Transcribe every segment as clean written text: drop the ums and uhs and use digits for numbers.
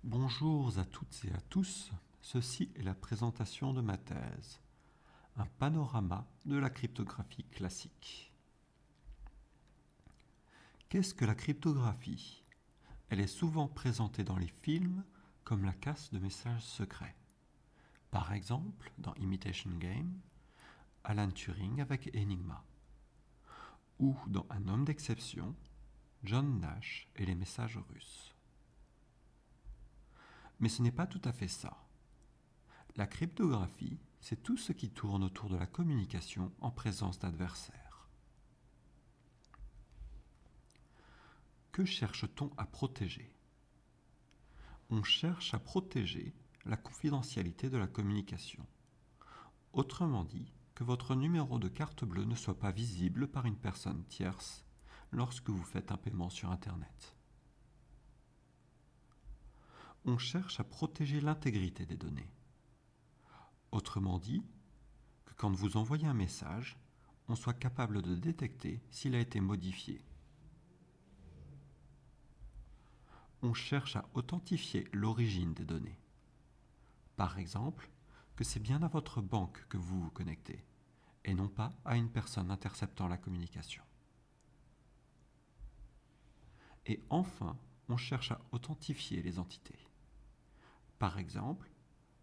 Bonjour à toutes et à tous, ceci est la présentation de ma thèse, un panorama de la cryptographie classique. Qu'est-ce que la cryptographie? Elle est souvent présentée dans les films comme la casse de messages secrets. Par exemple, dans Imitation Game, Alan Turing avec Enigma. Ou dans Un homme d'exception, John Nash et les messages russes. Mais ce n'est pas tout à fait ça. La cryptographie, c'est tout ce qui tourne autour de la communication en présence d'adversaires. Que cherche-t-on à protéger? On cherche à protéger la confidentialité de la communication. Autrement dit, que votre numéro de carte bleue ne soit pas visible par une personne tierce lorsque vous faites un paiement sur Internet. On cherche à protéger l'intégrité des données. Autrement dit, que quand vous envoyez un message, on soit capable de détecter s'il a été modifié. On cherche à authentifier l'origine des données. Par exemple, que c'est bien à votre banque que vous vous connectez, et non pas à une personne interceptant la communication. Et enfin, on cherche à authentifier les entités. Par exemple,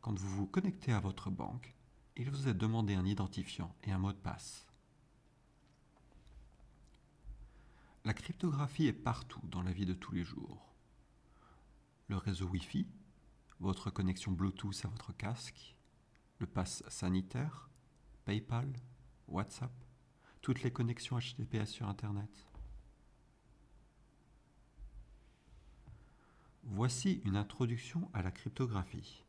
quand vous vous connectez à votre banque, il vous est demandé un identifiant et un mot de passe. La cryptographie est partout dans la vie de tous les jours. Le réseau Wi-Fi, votre connexion Bluetooth à votre casque, le pass sanitaire, PayPal, WhatsApp, toutes les connexions HTTPS sur Internet. Voici une introduction à la cryptographie.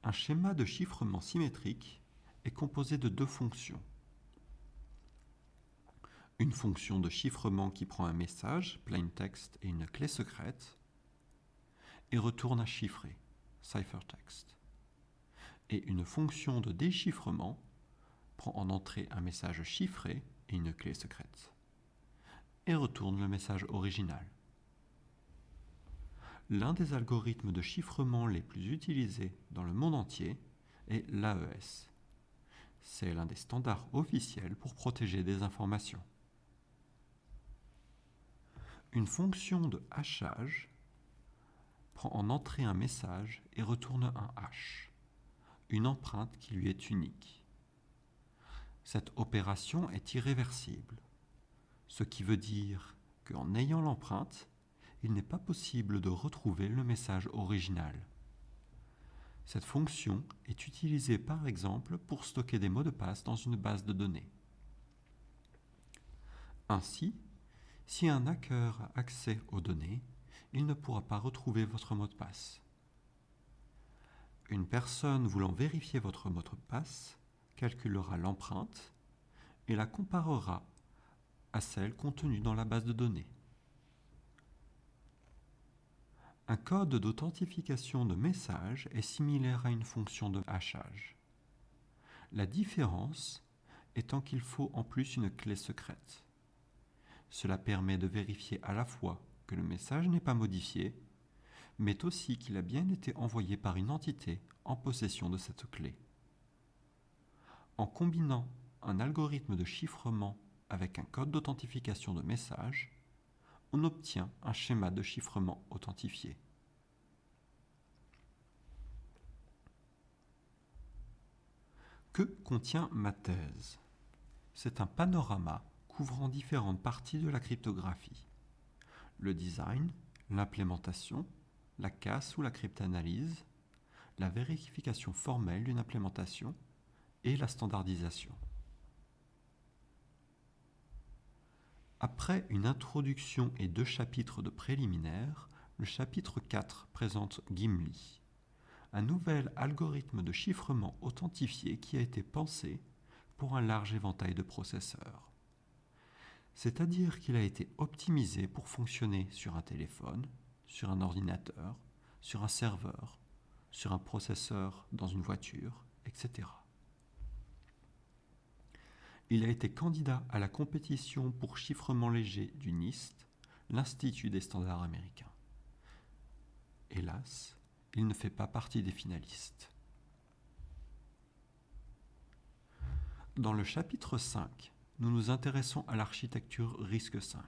Un schéma de chiffrement symétrique est composé de deux fonctions. Une fonction de chiffrement qui prend un message, plain text, et une clé secrète, et retourne à chiffrer, ciphertext. Et une fonction de déchiffrement prend en entrée un message chiffré et une clé secrète, et retourne le message original. L'un des algorithmes de chiffrement les plus utilisés dans le monde entier est l'AES. C'est l'un des standards officiels pour protéger des informations. Une fonction de hachage prend en entrée un message et retourne un hash, une empreinte qui lui est unique. Cette opération est irréversible, ce qui veut dire qu'en ayant l'empreinte, il n'est pas possible de retrouver le message original. Cette fonction est utilisée par exemple pour stocker des mots de passe dans une base de données. Ainsi, si un hacker a accès aux données, il ne pourra pas retrouver votre mot de passe. Une personne voulant vérifier votre mot de passe calculera l'empreinte et la comparera à celle contenue dans la base de données. Un code d'authentification de message est similaire à une fonction de hachage. La différence étant qu'il faut en plus une clé secrète. Cela permet de vérifier à la fois que le message n'est pas modifié, mais aussi qu'il a bien été envoyé par une entité en possession de cette clé. En combinant un algorithme de chiffrement avec un code d'authentification de message, on obtient un schéma de chiffrement authentifié. Que contient ma thèse? C'est un panorama couvrant différentes parties de la cryptographie. Le design, l'implémentation, la casse ou la cryptanalyse, la vérification formelle d'une implémentation et la standardisation. Après une introduction et 2 chapitres de préliminaires, le chapitre 4 présente Gimli, un nouvel algorithme de chiffrement authentifié qui a été pensé pour un large éventail de processeurs. C'est-à-dire qu'il a été optimisé pour fonctionner sur un téléphone, sur un ordinateur, sur un serveur, sur un processeur dans une voiture, etc. Il a été candidat à la compétition pour chiffrement léger du NIST, l'Institut des standards américains. Hélas, il ne fait pas partie des finalistes. Dans le chapitre 5, nous nous intéressons à l'architecture RISC-V.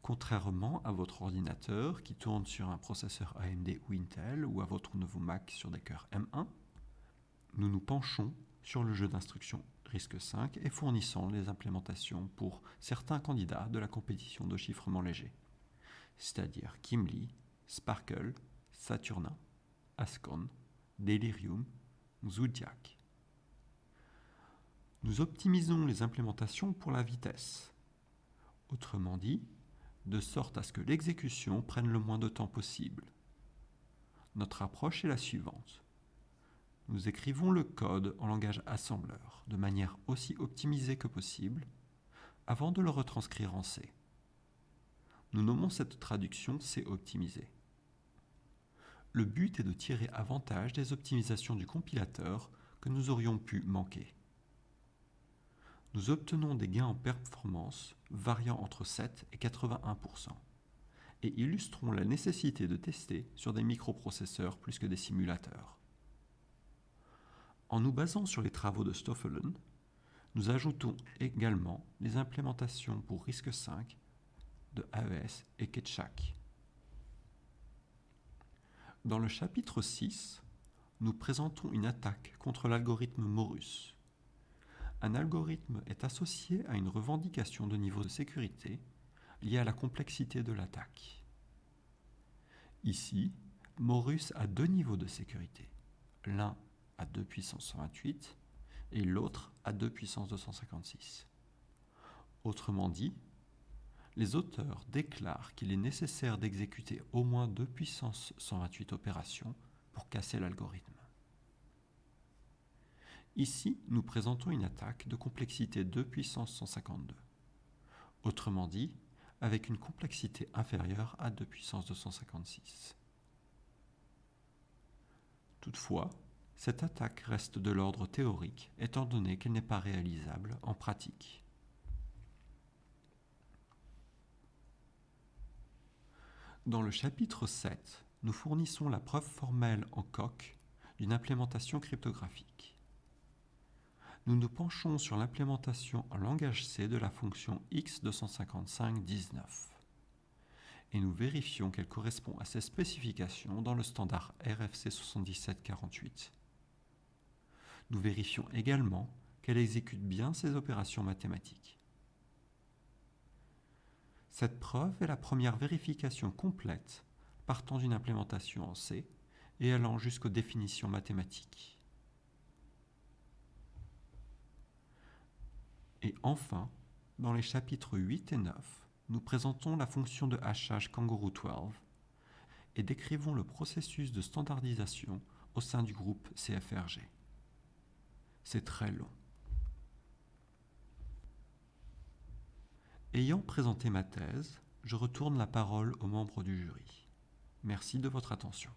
Contrairement à votre ordinateur qui tourne sur un processeur AMD ou Intel ou à votre nouveau Mac sur des cœurs M1, nous nous penchons sur le jeu d'instructions RISC-V et fournissons les implémentations pour certains candidats de la compétition de chiffrement léger, c'est-à-dire Kimli, Sparkle, Saturnin, Ascon, Delirium, Zodiac. Nous optimisons les implémentations pour la vitesse. Autrement dit, de sorte à ce que l'exécution prenne le moins de temps possible. Notre approche est la suivante. Nous écrivons le code en langage assembleur de manière aussi optimisée que possible avant de le retranscrire en C. Nous nommons cette traduction C optimisé. Le but est de tirer avantage des optimisations du compilateur que nous aurions pu manquer. Nous obtenons des gains en performance variant entre 7 et 81% et illustrons la nécessité de tester sur des microprocesseurs plus que des simulateurs. En nous basant sur les travaux de Stoffelen, nous ajoutons également les implémentations pour RISC-V de AES et Ketschak. Dans le chapitre 6, nous présentons une attaque contre l'algorithme Morus. Un algorithme est associé à une revendication de niveau de sécurité liée à la complexité de l'attaque. Ici, Morus a deux niveaux de sécurité, l'un à 2 puissance 128 et l'autre à 2 puissance 256. Autrement dit, les auteurs déclarent qu'il est nécessaire d'exécuter au moins 2 puissance 128 opérations pour casser l'algorithme. Ici, nous présentons une attaque de complexité 2 puissance 152. Autrement dit, avec une complexité inférieure à 2 puissance 256. Toutefois, cette attaque reste de l'ordre théorique étant donné qu'elle n'est pas réalisable en pratique. Dans le chapitre 7, nous fournissons la preuve formelle en coq d'une implémentation cryptographique. Nous nous penchons sur l'implémentation en langage C de la fonction x255-19 et nous vérifions qu'elle correspond à ces spécifications dans le standard RFC 7748. Nous vérifions également qu'elle exécute bien ses opérations mathématiques. Cette preuve est la première vérification complète partant d'une implémentation en C et allant jusqu'aux définitions mathématiques. Et enfin, dans les chapitres 8 et 9, nous présentons la fonction de hachage Kangaroo 12 et décrivons le processus de standardisation au sein du groupe CFRG. C'est très long. Ayant présenté ma thèse, je retourne la parole aux membres du jury. Merci de votre attention.